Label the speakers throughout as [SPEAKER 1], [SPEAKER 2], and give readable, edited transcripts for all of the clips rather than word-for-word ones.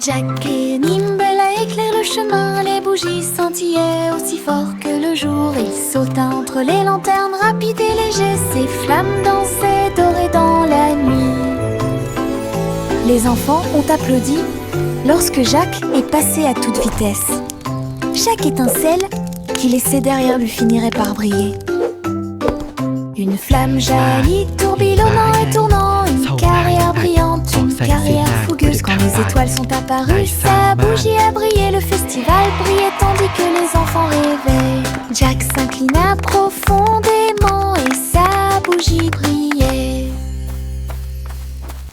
[SPEAKER 1] Jack et Nimble éclairent le chemin, les bougies scintillaient aussi fort que le jour. Il sauta entre les lanternes, rapide et léger, ses flammes dansaient dorées dans la nuit. Les enfants ont applaudi lorsque Jack est passé à toute vitesse. Chaque étincelle qu'il laissait derrière lui finirait par briller. Une flamme jaillit, tourbillonnant et tournant, une carrière brillante, une carrière fougueuse. Quand les étoiles sont apparues, sa bougie a brillé, le festival brillait tandis que les enfants rêvaient. Jack s'inclina profondément et sa bougie brillait.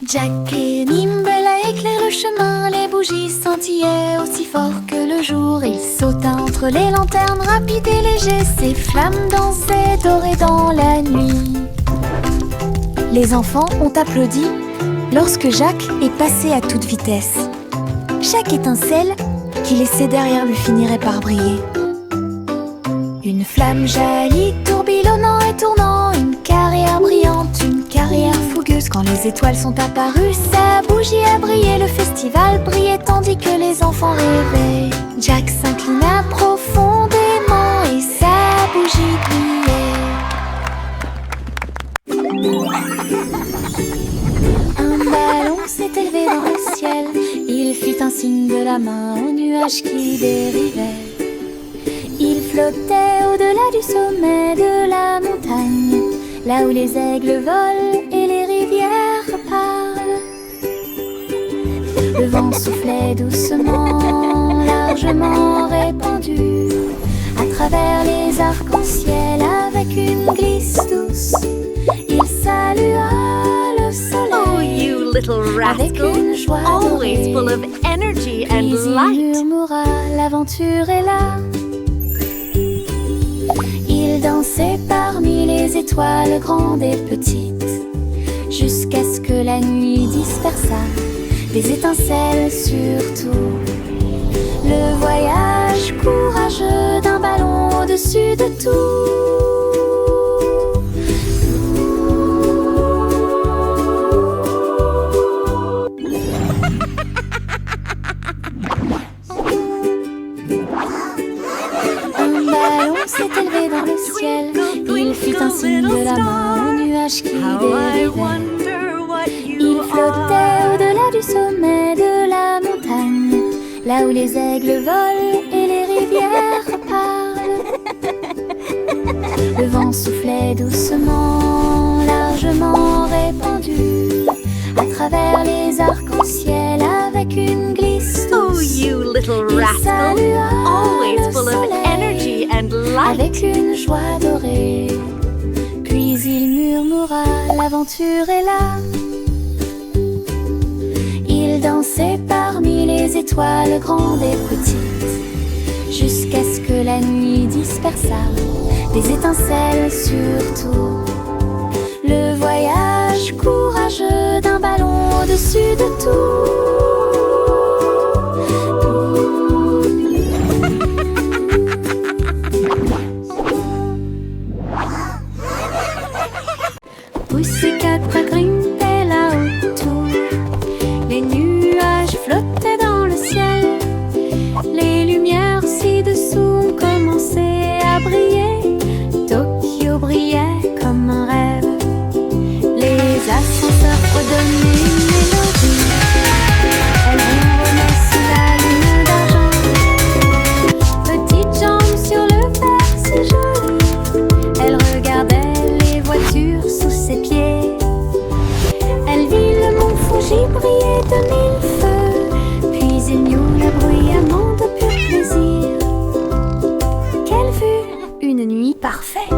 [SPEAKER 1] Jack et Nimble éclairent le chemin, les bougies scintillaient aussi fort que le jour. Il sauta entre les lanternes, rapide et léger, ses flammes dansaient dorées dans la nuit. Les enfants ont applaudi lorsque Jack est passé à toute vitesse. Chaque étincelle qu'il laissait derrière lui finirait par briller. Une flamme jaillit, tourbillonnant et tournant, une carrière brillante, une carrière fougueuse. Quand les étoiles sont apparues, sa bougie a brillé, le festival brillait tandis que les enfants rêvaient. Jack s'inclina profondément et sa bougie brillait. Un ballon s'est élevé dans le ciel, il fit un signe de la main au nuage qui dérivait. Il flottait au-delà du sommet de la montagne, là où les aigles volent et les rivières parlent. Le vent soufflait doucement, largement répandu, à travers les arcs-en-ciel avec une glisse douce. Il salua le soleil.
[SPEAKER 2] Oh, you little
[SPEAKER 1] avec
[SPEAKER 2] rascal,
[SPEAKER 1] une joie
[SPEAKER 2] always
[SPEAKER 1] dorée.
[SPEAKER 2] full of energy
[SPEAKER 1] Puis
[SPEAKER 2] and
[SPEAKER 1] il
[SPEAKER 2] light.
[SPEAKER 1] murmura, l'aventure est là. Il dansait parmi les étoiles grandes et petites, jusqu'à ce que la nuit dispersa des étincelles surtout. Le voyage courageux d'un ballon au-dessus de tout. Un ballon s'est élevé dans le ciel, il fit un signe de la main au nuage qui
[SPEAKER 2] How I
[SPEAKER 1] dérivait.
[SPEAKER 2] wonder what
[SPEAKER 1] Il
[SPEAKER 2] you
[SPEAKER 1] flottait
[SPEAKER 2] are.
[SPEAKER 1] au-delà du sommet de la montagne, là où les aigles volent et les rivières parlent. Le vent soufflait doucement, largement répandu, à travers les arcs-en-ciel avec une glisse
[SPEAKER 2] Oh,
[SPEAKER 1] douce.
[SPEAKER 2] you little
[SPEAKER 1] Il
[SPEAKER 2] rascal,
[SPEAKER 1] salua
[SPEAKER 2] always
[SPEAKER 1] le
[SPEAKER 2] full of
[SPEAKER 1] soleil
[SPEAKER 2] energy and light.
[SPEAKER 1] avec une joie dorée. Puis il murmura, l'aventure est là. Il dansait parmi les étoiles grandes et petites, jusqu'à ce que la nuit dispersa des étincelles surtout. Le voyage courageux d'un ballon au-dessus de tout. Pussycat grimpait là-haut tout. Les nuages flottaient dans le ciel. Les lumières ci-dessous ont commencé à briller. Tokyo brillait comme un rêve. Les ascenseurs redonnaient une mélodie. Elle ronronnait sous la lune d'argent. Petite jambe sur le verre si jolie. Elle regardait les voitures sous ses pieds. Elle vit le mont Fuji briller de mille feux. Puis il n'y eut le bruyamment de pur plaisir. Quelle vue! Une nuit parfaite.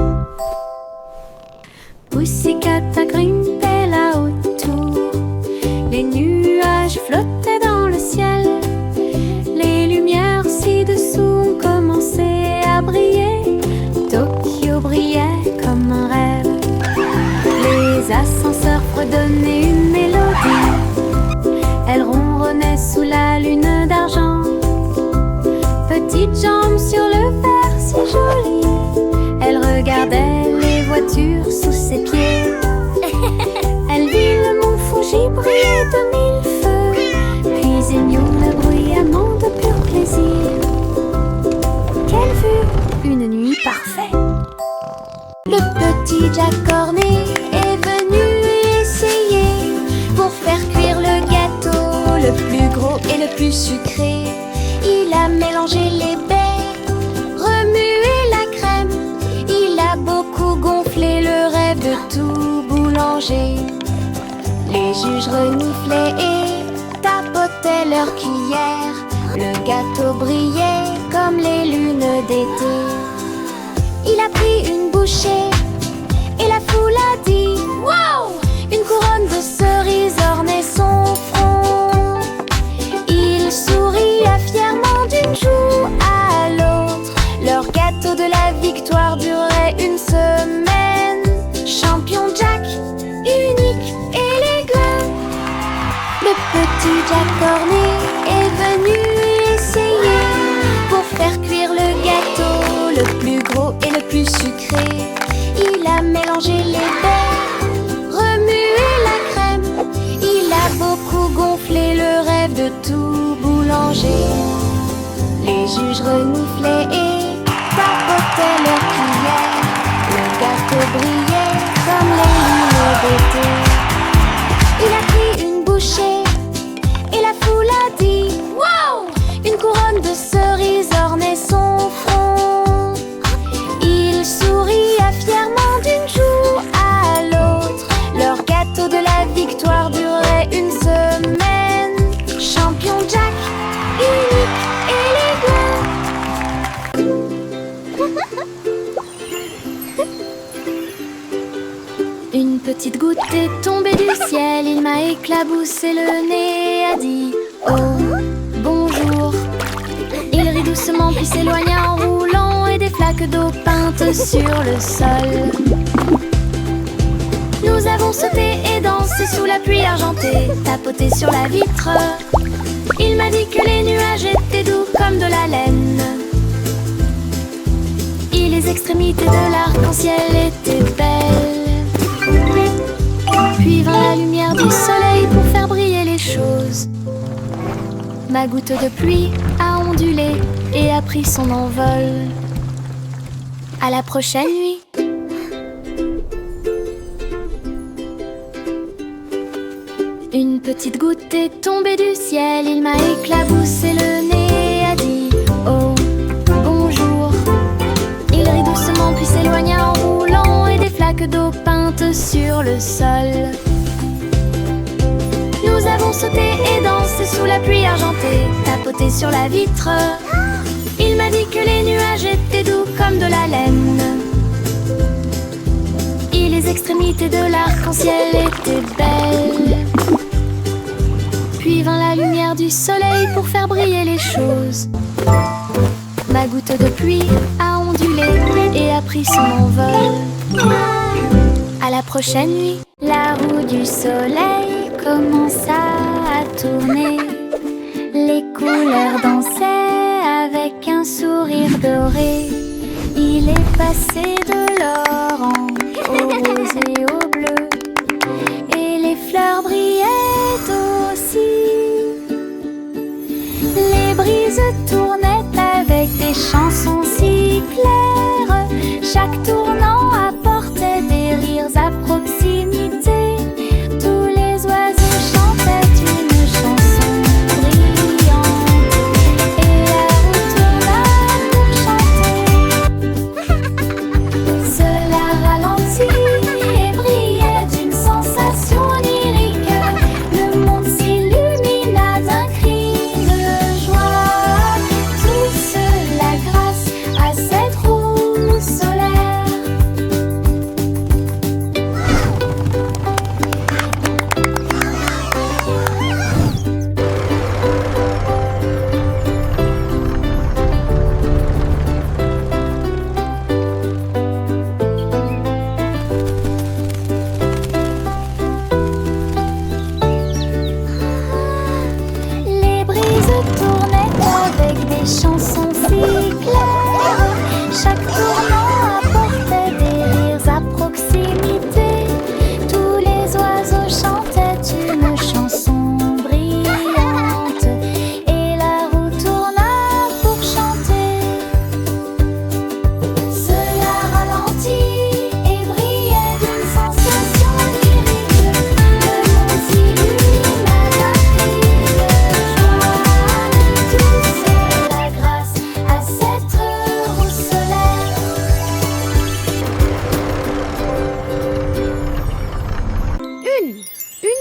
[SPEAKER 1] Pussycat grimpait là autour. Les nuages flottaient dans le ciel. Les lumières ci-dessous ont commencé à briller. Tokyo brillait comme un rêve. Les ascenseurs fredonnaient une mélodie. Elle ronronnait sous la lune d'argent. Petite jambe sur le verre si jolie. Elle regardait les voitures sous ses pieds. Elle vit le mont Fuji briller de mille feux. Puis il n'y eut le bruit Jack Cornet est venu essayer pour faire cuire le gâteau le plus gros et le plus sucré. Il a mélangé les baies, remué la crème. Il a beaucoup gonflé le rêve de tout boulanger. Les juges reniflaient et tapotaient leur cuillère. Le gâteau brillait comme les lunes d'été. Il a pris une bouchée et la foule a dit wow! Une couronne de cerises ornait son front. Il souria fièrement d'une joue à l'autre. Leur gâteau de la victoire durait une semaine. Champion Jack, unique, élégant. Le petit Jack Cornet est venu essayer pour faire cuire le gâteau le plus gros et le plus sucré. Il a mélangé les baies, remué la crème. Il a beaucoup gonflé le rêve de tout boulanger. Les juges reniflaient et tapotaient leur cuillère. Le gâteau brillait comme les lunes d'été. Il a pris une bouchée et la foule a dit wow! Une couronne de cerises ornait son front. Il souria fièrement d'une joue à l'autre. Leur gâteau de la victoire durait une semaine. Champion Jack, unique, élégant. Une petite goutte est tombée du ciel. Il m'a éclaboussé le nez, a dit oh, bonjour. Il rit doucement puis s'éloigna en roulant et des flaques d'eau peintes sur le sol. Nous avons sauté et dansé sous la pluie argentée, tapoté sur la vitre. Il m'a dit que les nuages étaient doux comme de la laine. Et les extrémités de l'arc-en-ciel étaient belles. Puis vint la lumière du soleil pour faire briller les choses. Ma goutte de pluie a ondulé et a pris son envol. À la prochaine nuit. Une petite goutte est tombée du ciel. Il m'a éclaboussé le nez et a dit oh, bonjour. Il rit doucement puis s'éloigna en roulant et des flaques d'eau peintes sur le sol. Nous avons sauté et dansé sous la pluie argentée, tapoté sur la vitre. Il m'a dit que les nuages étaient doux comme de la laine. Et les extrémités de l'arc-en-ciel étaient belles. Puis vint la lumière du soleil pour faire briller les choses. Ma goutte de pluie a ondulé et a pris son envol. À la prochaine nuit. La roue du soleil commença à tourner. Les couleurs dansaient avec un sourire doré. Il est passé de l'orange au rose et au bleu. Et les fleurs brillaient aussi. Les brises tournaient avec des chansons si claires. Chaque tournant apportait des rires à proximité. Tous les oiseaux chantaient une chanson brillante. Et la roue tourna pour chanter. Cela ralentit et brillait d'une sensation onirique. Le monde s'illumina d'un cri de joie. Tout cela grâce à cette roue solaire.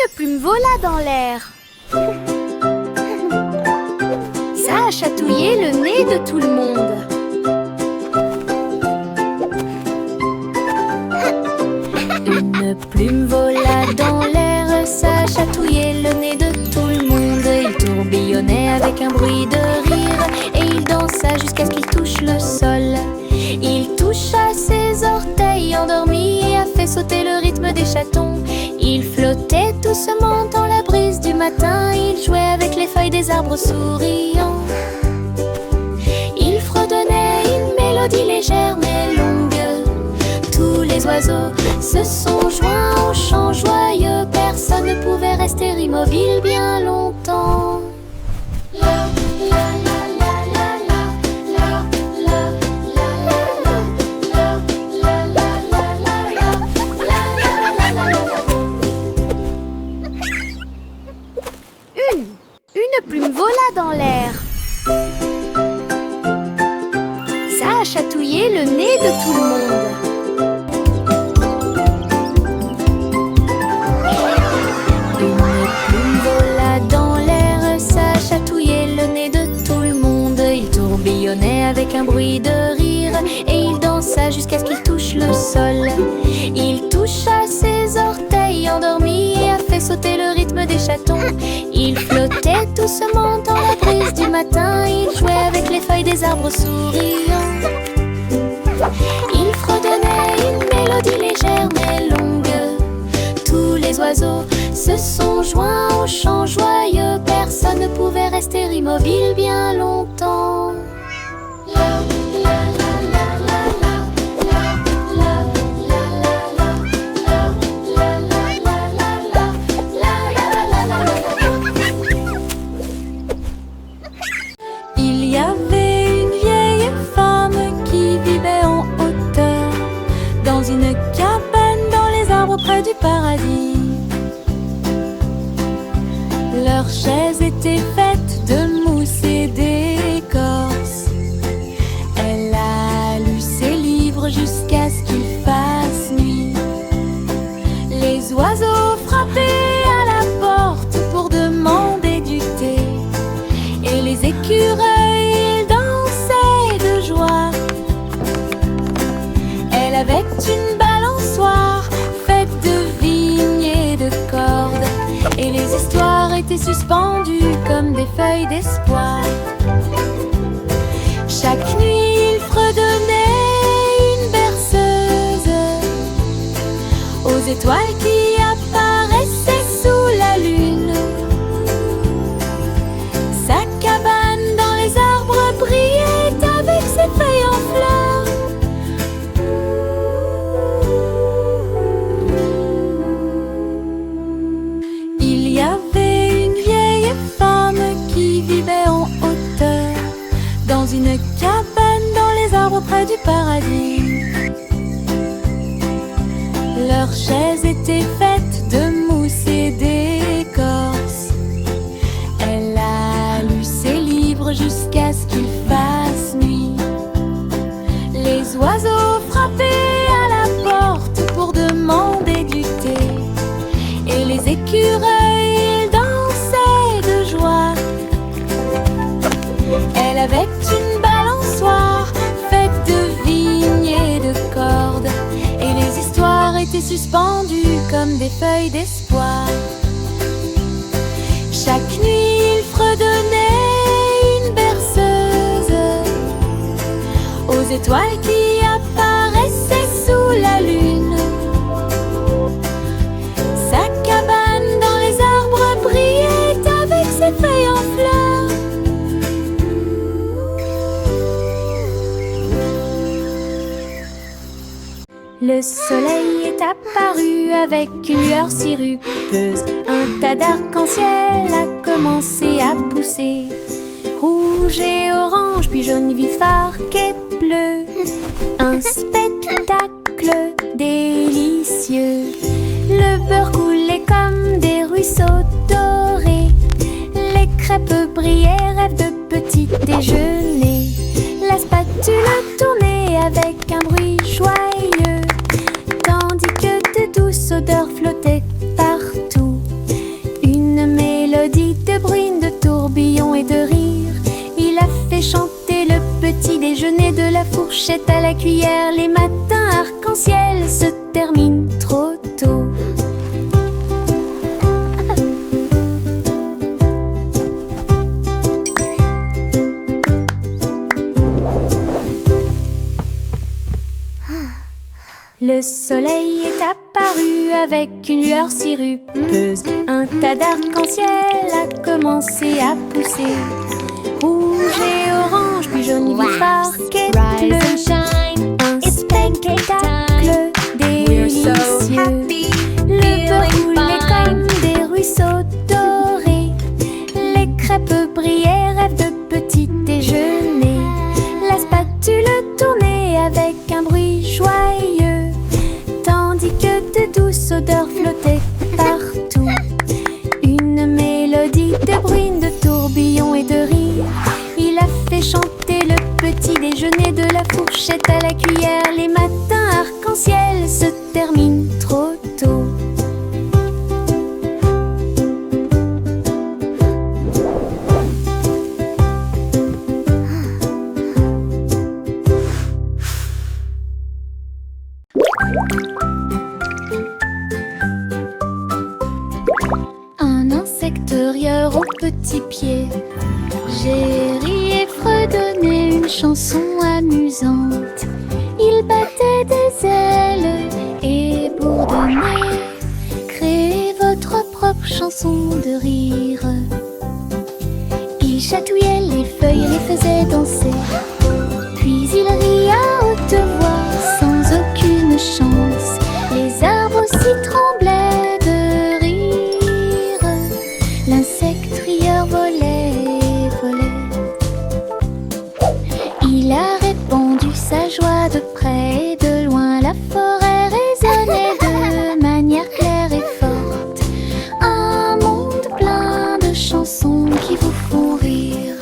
[SPEAKER 3] Une plume vola dans l'air. Ça a chatouillé le nez de tout le monde. Une plume vola dans l'air, ça a chatouillé le nez de tout le monde. Il tourbillonnait avec un bruit de rire et il dansa jusqu'à ce qu'il touche le sol. Il toucha ses orteils endormis et a fait sauter le rythme des chatons. Il flottait doucement dans la brise du matin. Il jouait avec les feuilles des arbres souriants. Il fredonnait une mélodie légère mais longue. Tous les oiseaux se sont joints au chant joyeux. Personne ne pouvait rester immobile bien longtemps. Une plume vola dans l'air. Ça a chatouillé le nez de tout le monde. Une plume vola dans l'air, ça a chatouillé le nez de tout le monde. Il tourbillonnait avec un bruit de rire et il dansa jusqu'à ce qu'il touche le sol. Il toucha ses orteils endormis et a fait sauter le rythme des chatons. Il flottait doucement dans la brise du matin. Il jouait avec les feuilles des arbres souriants. Il fredonnait une mélodie légère mais longue. Tous les oiseaux se sont joints au chant joyeux. Personne ne pouvait rester immobile bien longtemps.
[SPEAKER 1] Il y avait une vieille femme qui vivait en hauteur, dans une cabane dans les arbres près du paradis. Leurs chaises étaient faites de mousse et d'écorce. Elle a lu ses livres jusqu'à ce qu'il fasse nuit. Les oiseaux frappaient à la porte pour demander du thé. Et les écureuils dansaient de joie. Elle avait une balançoire faite de vignes et de cordes. Et les histoires étaient suspendues comme des feuilles d'espoir. Chaque nuit il fredonnait une berceuse aux étoiles qui apparaissaient sous la lune. Sa cabane dans les arbres brillait avec ses feuilles en fleurs. Il y avait une vieille femme qui vivait en hauteur, dans une cabane dans les arbres près du paradis. Leurs chaises étaient faites de mousse et d'écorce. Elle a lu ses livres jusqu'à ce qu'il fasse nuit. Les oiseaux frappaient à la porte pour demander du thé. Et les écureuils dansaient de joie. Elle avait une balançoire faite de vignes et de cordes. Et les histoires étaient suspendues comme des feuilles d'espoir. Chaque nuit il fredonnait une berceuse aux étoiles qui apparaissaient sous la lune. Sa cabane dans les arbres brillait avec ses feuilles en fleurs. Le soleil est apparu avec une lueur si rugueuse. Un tas d'arc-en-ciel a commencé à pousser. Rouge et orange, puis jaune vif, arc et bleu. Un spectacle délicieux. Le beurre coulait comme des ruisseaux dorés. Les crêpes brillaient, rêve de petit déjeuner. La spatule tournait avec un bruit joyeux, tandis que de douces odeurs flottaient partout. fourchette, à la cuillère. Les matins arc-en-ciel se terminent trop tôt. Le soleil est apparu avec une lueur sirupeuse. Un tas d'arc-en-ciel a commencé à pousser. Rouge et orange, puis jaune vivard,
[SPEAKER 3] Rise and shine,
[SPEAKER 1] un
[SPEAKER 3] it's pancake time.
[SPEAKER 1] spectacle
[SPEAKER 3] We're so
[SPEAKER 1] délicieux.
[SPEAKER 3] happy,
[SPEAKER 1] Le beurre
[SPEAKER 3] feeling
[SPEAKER 1] coulait comme
[SPEAKER 3] fine.
[SPEAKER 1] des ruisseaux dorés. Les crêpes brillaient, rêve de petit déjeuner. La spatule tournait avec un bruit joyeux, tandis que de douces odeurs flottaient partout. Une mélodie de bruine, de tourbillons et de rires. Il a fait chanter le petit déjeuner, de la fourchette à la cuillère. Les matins arc-en-ciel se terminent trop tôt. Un insecte-rieur au petit pied. J'ai ri et fredonné une chanson amusante. Il battait des ailes et bourdonnait. Créez votre propre chanson de rire. Il chatouillait les feuilles et les faisait danser. Puis il rit à haute voix sans aucune chance. Les arbres aussi tremblaient de rire. L'insecte rieur volait, volait. Il a répandu sa joie de près et de loin. La forêt résonnait de manière claire et forte. Un monde plein de chansons qui vous font rire.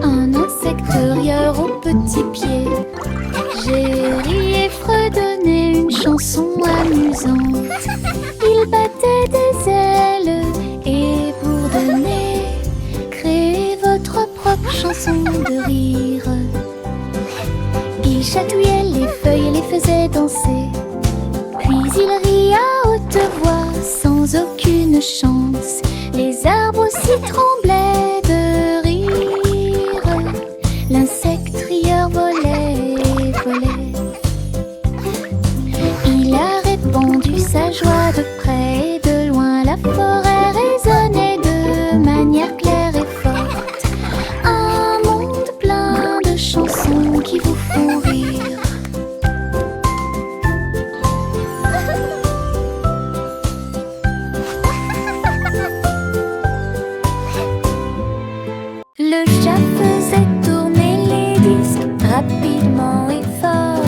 [SPEAKER 1] Un insecte-rieur au petit pied. J'ai ri et fredonné une chanson amusante. Il battait des ailes et bourdonnait. Créez votre propre chanson de rire. Il chatouillait les feuilles et les faisait danser. Puis il rit à haute voix sans aucune chance. Les arbres aussi tremblaient de rire. L'insecte rieur volait, volait. Il a répandu sa joie de près et de loin. La forêt résonnait de manière claire et forte. Un monde plein de chansons qui vous font rire. Le chat faisait tourner les disques rapidement et fort,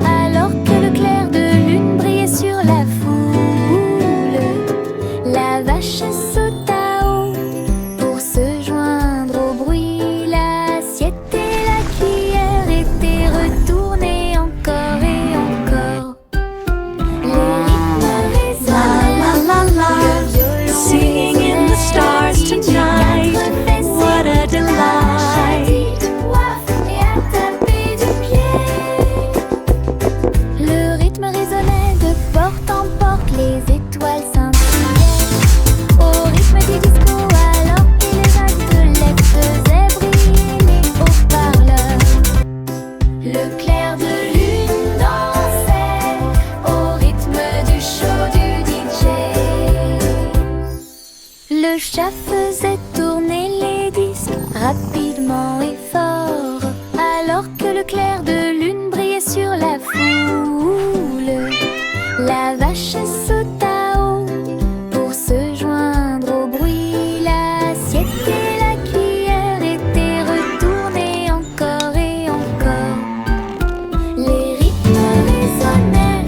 [SPEAKER 1] alors que le clair de lune brillait sur la foule. La vache sauta haut pour se joindre au bruit. L'assiette et la cuillère étaient retournées encore et encore. Les rythmes résonnaient,
[SPEAKER 2] La, la, la,
[SPEAKER 1] le violon
[SPEAKER 2] singing in the stars
[SPEAKER 1] résonnait.
[SPEAKER 2] tonight. What a delight.
[SPEAKER 1] Et à taper du pied. Le rythme résonnait de porte en porte, les étoiles scintillaient. Au rythme du disco alors, et les intellects faisaient briller les haut-parleurs. Le clair de lune dansait au rythme du show du DJ. Le chat faisait tourner les disques rapidement et fort, alors que le clair de lune brillait sur la foule. La vache sauta haut pour se joindre au bruit. L'assiette et la cuillère étaient retournées encore et encore. Les rythmes résonnaient,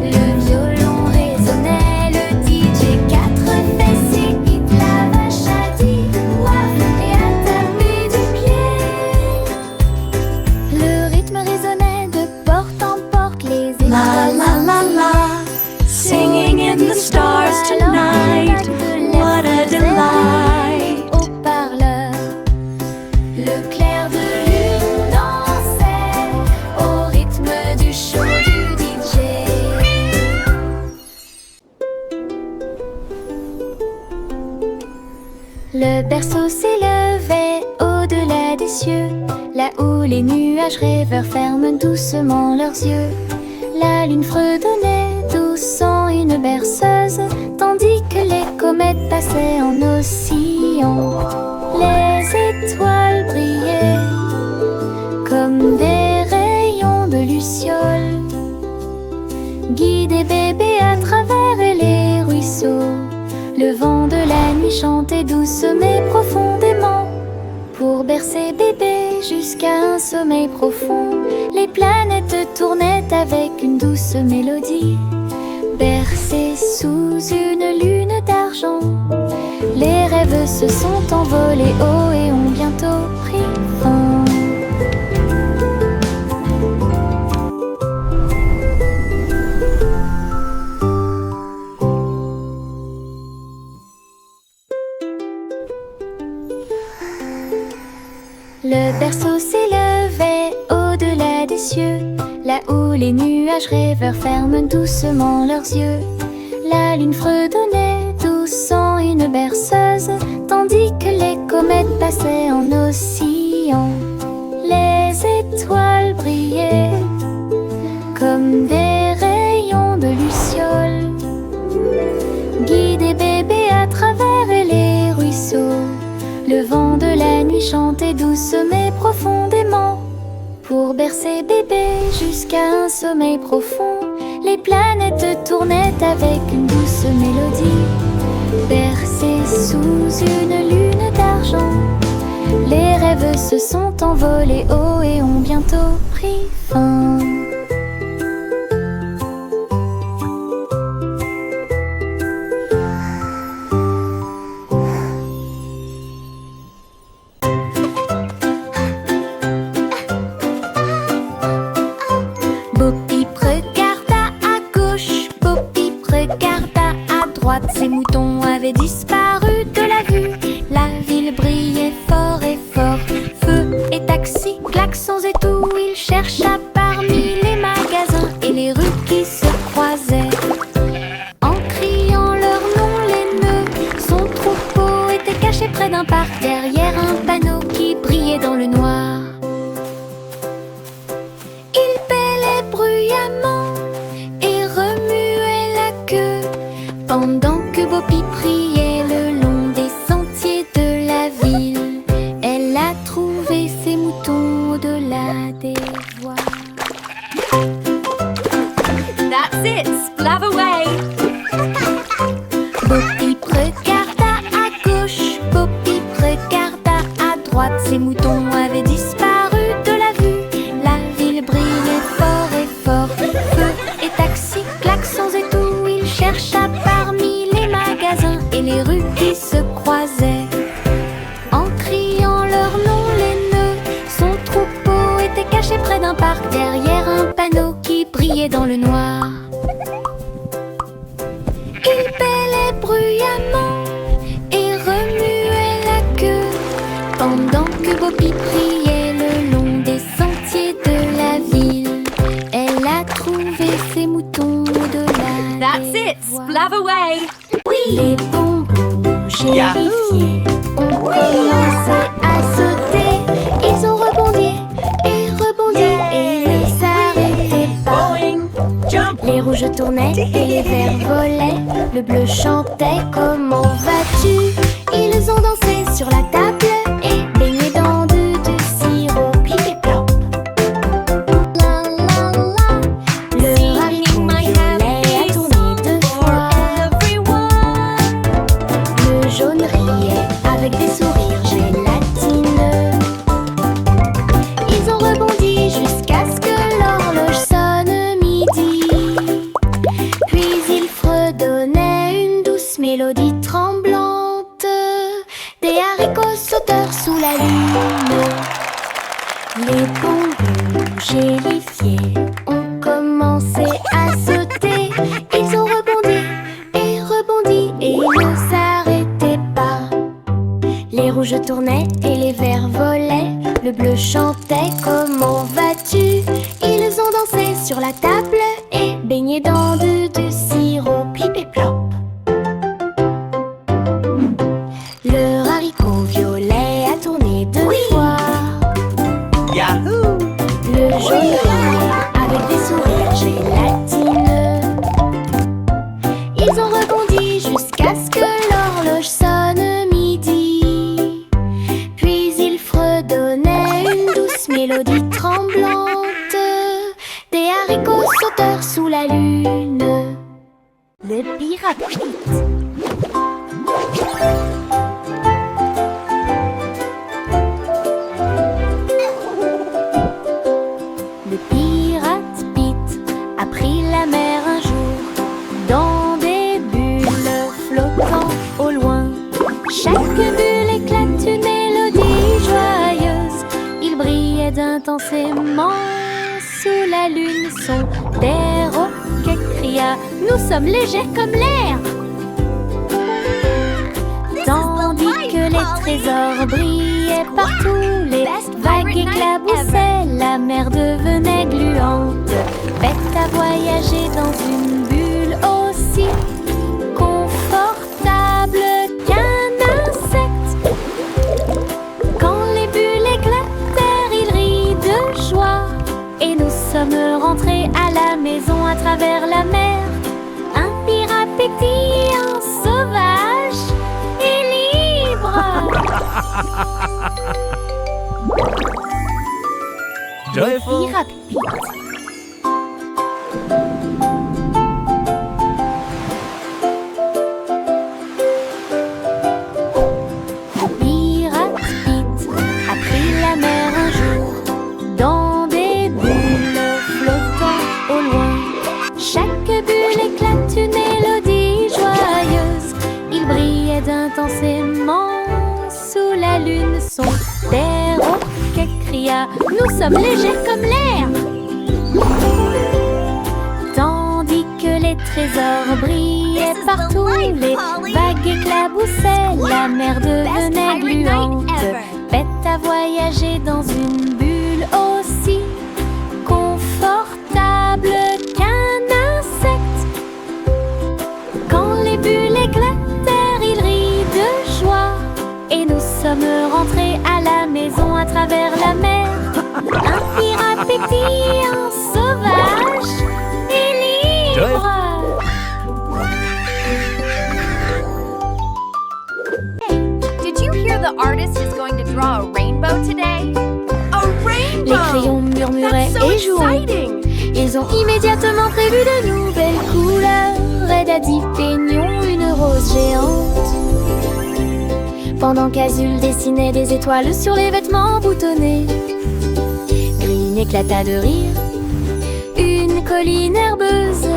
[SPEAKER 1] le violon résonnait. Le DJ 4 fait ses hits. La vache a dit ouaf et a tapé du pied. Le rythme résonnait de
[SPEAKER 3] Le berceau s'élevait au-delà des cieux, là où les nuages rêveurs ferment doucement leurs yeux. La lune fredonnait douce en une berceuse, tandis que les comètes passaient en oscillant. Les étoiles brillaient comme des rayons de luciole, guidaient bébé à travers les ruisseaux. Le vent de la nuit chantait douce mais profondément, pour bercer bébé jusqu'à un sommeil profond. Les planètes tournaient avec une douce mélodie, bercées sous une lune d'argent. Les rêves se sont envolés haut et ont bientôt pris fin. Le berceau s'élevait au-delà des cieux, là où les nuages rêveurs ferment doucement leurs yeux. La lune fredonnait douce en une berceuse, tandis que les comètes passaient en oscillant. Les étoiles brillaient comme des rayons de luciole, guidaient bébé à travers les ruisseaux. Le vent de la nuit chantait douce mais profondément, pour bercer bébé jusqu'à un sommeil profond. Les planètes tournaient avec une douce mélodie, bercées sous une lune d'argent. Les rêves se sont envolés haut et ont bientôt pris fin. Ces moutons avaient disparu de la vue. La ville brillait fort et fort. Feu et taxis, klaxons et tout. Il chercha parmi les magasins et les rues qui se croisaient. En criant leur nom, les nœuds, son troupeau était caché près d'un parc, derrière un panneau qui brillait dans le noir. Il bêlait bruyamment et remuait la queue, pendant que Boppy priait le long des sentiers de la ville. Elle a trouvé ses moutons au-delà des voies.
[SPEAKER 2] That's it, splav away.
[SPEAKER 3] Boppy regarda à gauche, Boppy regarda à droite. Ses moutons avaient disparu de la vue. La ville brillait fort et fort. Feu et taxis, klaxons et tout. Il chercha parmi les magasins et les rues qui se croisaient. En criant leur nom, les nœuds, son troupeau était caché près d'un parc, derrière un panneau qui brillait dans le noir. Il bêlait bruyamment et remuait la queue, pendant que Boppy priait le long des sentiers de la ville. Elle a trouvé ses moutons au-delà
[SPEAKER 2] That's
[SPEAKER 3] des
[SPEAKER 2] it,
[SPEAKER 3] voies.
[SPEAKER 2] splav away.
[SPEAKER 3] Les bonbons gélifiés ont commencé à sauter. Ils ont rebondi et ne s'arrêtaient pas.
[SPEAKER 2] Jump.
[SPEAKER 3] Les rouges tournaient et les verts volaient. Le bleu chantait « Comment vas-tu ?» Ils ont dansé sur la table et baigné dans du sirop. Plip et plop. La la la. Le haricot violet a tourné deux fois. Le jaune riait avec des sourires gélatineux. Ils ont rebondi jusqu'à ce que l'horloge sonne midi. Puis ils fredonnaient une douce mélodie tremblante, des haricots sauteurs sous la lune. Les bonbons gélifiés ont commencé à sauter. Ils ont rebondi et ne s'arrêtaient pas. Les rouges tournaient et les verts volaient. Le bleu chantait « Comment vas-tu ?» Ils ont dansé sur la table et baigné dans du sirop. Plip et plop. Le haricot le pirate Pete. Le pirate Pete a pris la mer un jour dans des bulles flottant au loin. Chaque bulle éclate une mélodie joyeuse. Il brillait intensément sous la lune. Son perroquet cria: nous sommes légers comme l'air. Tandis que les trésors brillaient partout, les vagues éclaboussaient, la mer devenait gluante. Bête à voyager dans une bulle aussi confortable qu'un insecte. Quand les bulles éclatèrent, il rit de joie. Et nous sommes rentrés à la maison à travers la mer. Un pirate pétillant, sauvage et libre.
[SPEAKER 4] Joyful.
[SPEAKER 3] Pirate Pete. Le pirate Pete a pris la mer un jour dans des bulles flottant au loin. Chaque bulle éclate une mélodie joyeuse. Il brillait intensément sous la lune. Son perroquet cria: nous sommes légers comme l'air. Tandis que les trésors brillaient partout, les vagues éclaboussaient, la mer devenait gluante. Bête à voyager dans une bulle aussi confortable qu'un insecte. Quand les bulles éclatèrent, il rit de joie. Et nous sommes rentrés à la maison à travers la mer. Un pirate pétillant, sauvage et libre.
[SPEAKER 2] Did you hear the artist is going to draw a rainbow today? A rainbow!
[SPEAKER 3] Les crayons murmuraient
[SPEAKER 2] That's so
[SPEAKER 3] et jouaient.
[SPEAKER 2] exciting!
[SPEAKER 3] Ils ont immédiatement prévu de nouvelles couleurs. Red a dit peignons une rose géante. Pendant qu'Azul dessinait des étoiles sur les vêtements boutonnés, Green éclata de rire. Une colline herbeuse.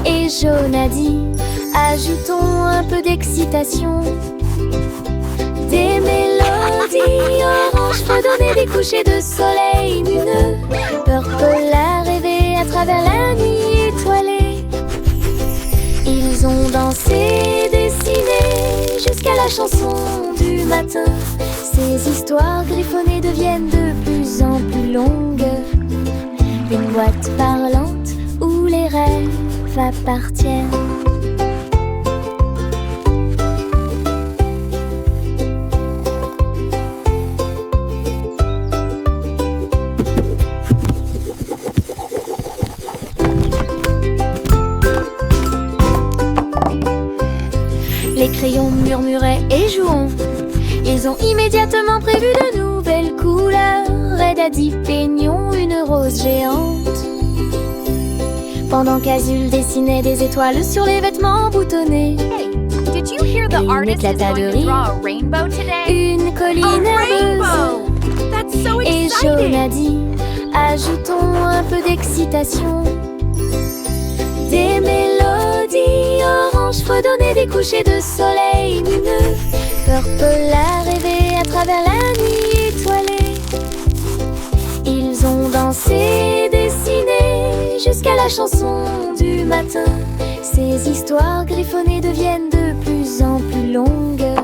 [SPEAKER 3] Et Jaune a dit ajoutons un peu d'excitation. Des mélodies oranges fredonnaient des couchers de soleil lumineux. Purple a rêvé à travers la nuit étoilée. Ils ont dansé, dessiné jusqu'à la chanson du matin. Ces histoires griffonnées deviennent de plus en plus longues. Une boîte parlante où les rêves appartiennent. Les crayons murmuraient et jouons. Ils ont immédiatement prévu de nouvelles couleurs. Red a dit peignons une rose géante. Pendant qu'Azul dessinait des étoiles sur les vêtements boutonnés.
[SPEAKER 2] Hey, did you hear the
[SPEAKER 3] Green
[SPEAKER 2] artist is
[SPEAKER 3] éclata de
[SPEAKER 2] going to
[SPEAKER 3] rire.
[SPEAKER 2] draw a rainbow today?
[SPEAKER 3] Une colline
[SPEAKER 2] A
[SPEAKER 3] herbeuse.
[SPEAKER 2] rainbow! That's so
[SPEAKER 3] Et Jaune a
[SPEAKER 2] exciting!
[SPEAKER 3] dit ajoutons un peu d'excitation. Des mélodies oranges fredonnaient des couchers de soleil lumineux. Purple a rêvé à travers la nuit étoilée. Ils ont dansé, dessiné jusqu'à la chanson du matin. Ces histoires griffonnées deviennent de plus en plus longues.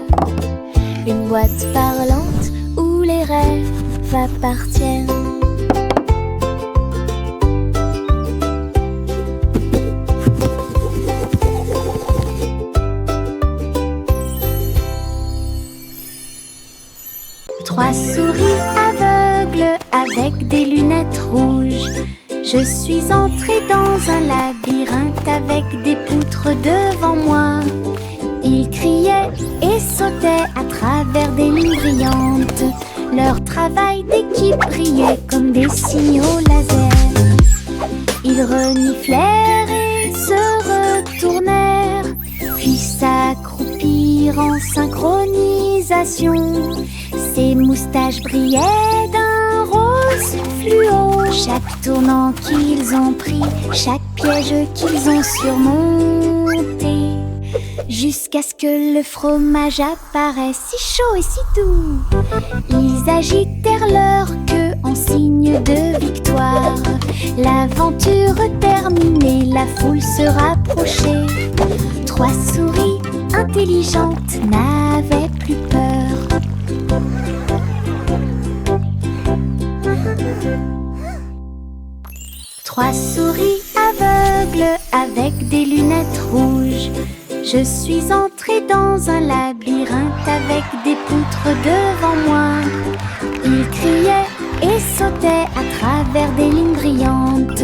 [SPEAKER 3] Une boîte parlante où les rêves appartiennent. Trois souris aveugles avec des lunettes rouges. Je suis entrée dans un labyrinthe avec des poutres devant moi. Ils criaient et sautaient à travers des lignes brillantes. Leur travail d'équipe brillait comme des signaux laser. Ils reniflèrent et se retournèrent s'accroupirent en synchronisation. Ses moustaches brillaient d'un rose fluo. Chaque tournant qu'ils ont pris, chaque piège qu'ils ont surmonté, jusqu'à ce que le fromage apparaisse si chaud et si doux. Ils agitèrent leur queue en signe de victoire. L'aventure terminée, la foule se rapprochait. 3 souris intelligentes n'avaient plus peur. Trois souris aveugles avec des lunettes rouges. Je suis entrée dans un labyrinthe avec des poutres devant moi. Ils criaient et sautaient à travers des lignes brillantes.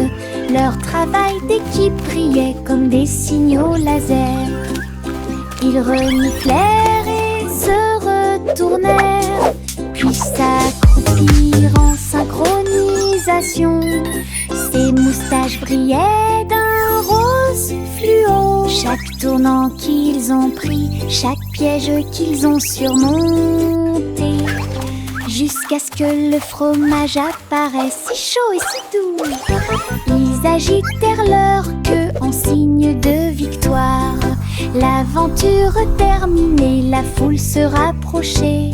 [SPEAKER 3] Leur travail d'équipe brillait comme des signaux laser. Ils reniflèrent et se retournèrent, puis s'accroupirent en synchronisation. Ses moustaches brillaient d'un rose fluo. Chaque tournant qu'ils ont pris, chaque piège qu'ils ont surmonté, jusqu'à ce que le fromage apparaisse si chaud et si doux. Ils agitèrent leur queue en signe de victoire. L'aventure terminée, la foule se rapprochait.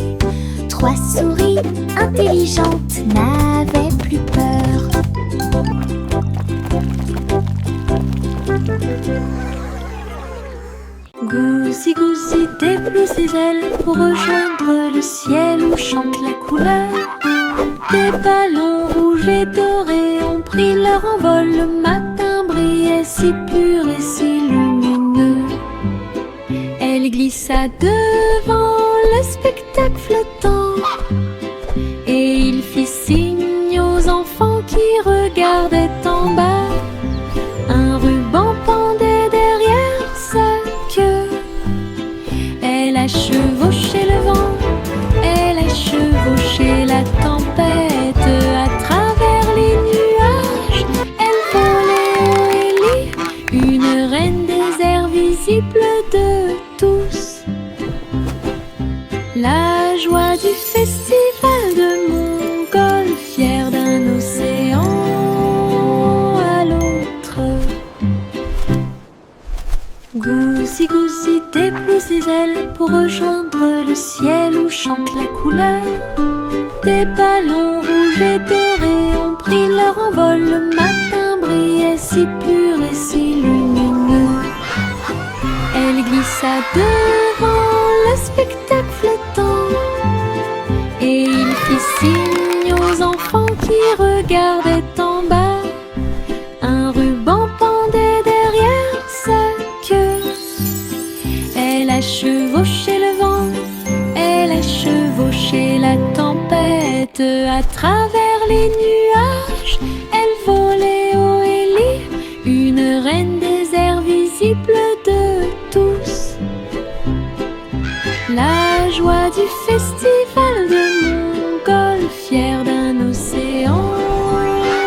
[SPEAKER 3] 3 souris intelligentes n'avaient plus peur.
[SPEAKER 1] Goosey, goosey, déploie ses ailes pour rejoindre le ciel où chante la couleur. Des ballons rouges et dorés ont pris leur envol. Le matin brillait si pur et si lumineux. Elle glissa devant le spectacle flottant, et il fit signe aux enfants qui regardaient en bas. Un ruban pendait derrière sa queue. Elle a chevauché le vent, elle a chevauché la tempête. À travers les nuages, elle volait haut et libre, une reine des airs visible de tous. La joie du festival de montgolfière, d'un océan à l'autre. Goosey, goosey, déploie ses ailes pour rejoindre le ciel où chante la couleur. Des ballons rouges et dorés ont pris leur envol. Le matin brillait si pur et si lumineux. Elle glissa devant le spectacle flottant, et il fit signe aux enfants qui regardaient en bas. Un ruban pendait derrière sa queue. Elle a chevauché le vent, elle a chevauché la tempête. À travers les nuages, elle volait haut et libre, une reine des airs visible de tous. La joie du festival de montgolfière, d'un océan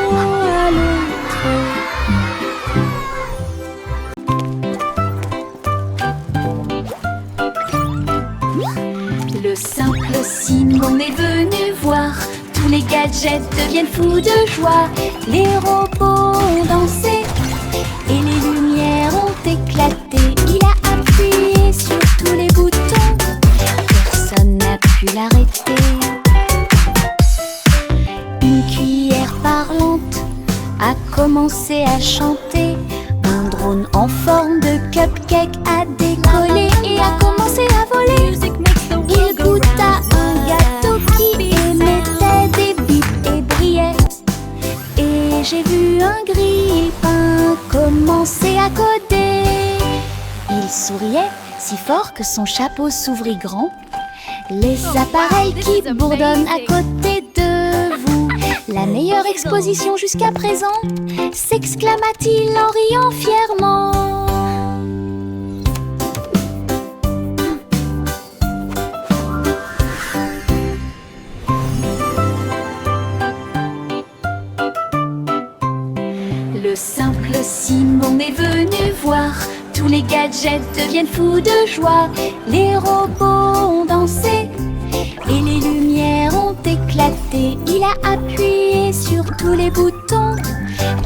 [SPEAKER 1] à l'autre.
[SPEAKER 3] Le simple Simon est venu voir. Tous les gadgets deviennent fous de joie. Les robots ont dansé et les lumières ont éclaté. Il a appuyé sur tous les boutons, personne n'a pu l'arrêter. Une cuillère parlante a commencé à chanter. Un drone en forme de cupcake a décollé et a commencé à voler. Il goûta un gâteau qui émettait des bips et brillait. Et j'ai vu un grille-pain commencer à coder. Il souriait si fort que son chapeau s'ouvrit grand. Les appareils qui bourdonnent à côté de vous. La meilleure exposition jusqu'à présent, s'exclama-t-il en riant fièrement. Le simple Simon est venu voir. Tous les gars gadgets deviennent fous de joie. Les robots ont dansé et les lumières ont éclaté. Il a appuyé sur tous les boutons,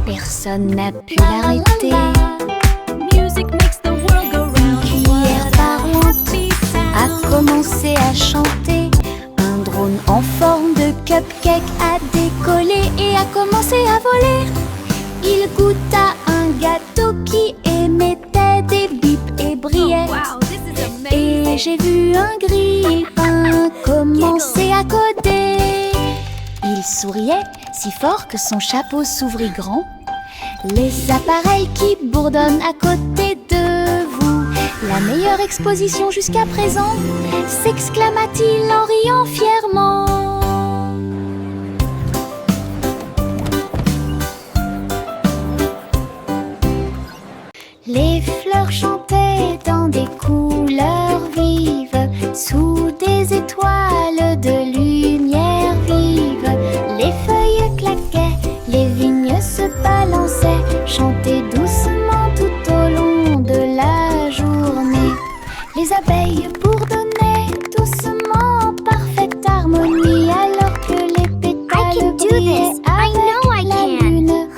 [SPEAKER 3] personne n'a pu l'arrêter. Une cuillère parlante a commencé à chanter. Un drone en forme de cupcake a décollé et a commencé à voler. Il goûta un gâteau qui émettait des bips et brillait. Et j'ai vu un grille-pain commencer à coder. Il souriait si fort que son chapeau s'ouvrit grand. Les appareils qui bourdonnent à côté de vous. La meilleure exposition jusqu'à présent, s'exclama-t-il en riant fièrement. Les fleurs chantaient dans des couleurs vives, sous des étoiles de lumière vive. Les feuilles claquaient, les vignes se balançaient, chantaient doucement tout au long de la journée. Les abeilles bourdonnaient doucement en parfaite harmonie, alors que les pétales brillaient avec la lune.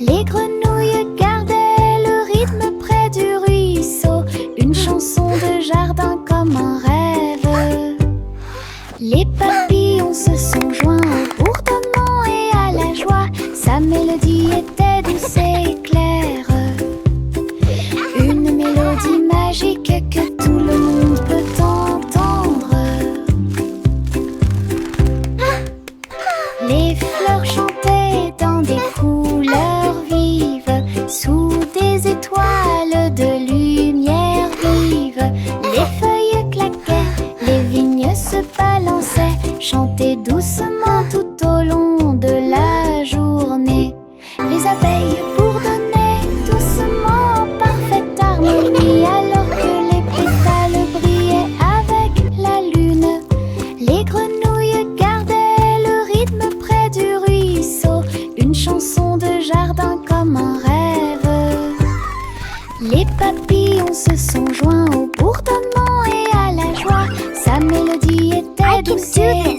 [SPEAKER 3] Les grenouilles gardaient le rythme près du ruisseau, une chanson de jardin comme un rêve. Les papillons se sont joints au bourdonnement et à la joie. Sa mélodie était douce et claire, une mélodie magique que tout le monde peut entendre. Les fleurs chantaient dans des couleurs vives, sous des étoiles de lumière vive. Les feuilles claquaient, les vignes se balançaient, chantaient doucement tout au long de la journée. Les abeilles bourdonnaient doucement en parfaite harmonie, alors que les pétales brillaient avec la lune. Les grenouilles gardaient le rythme près du ruisseau, une chanson de jardin comme un rêve. Les papillons se sont joints au bourdonnement et à la joie. Sa mélodie était douce et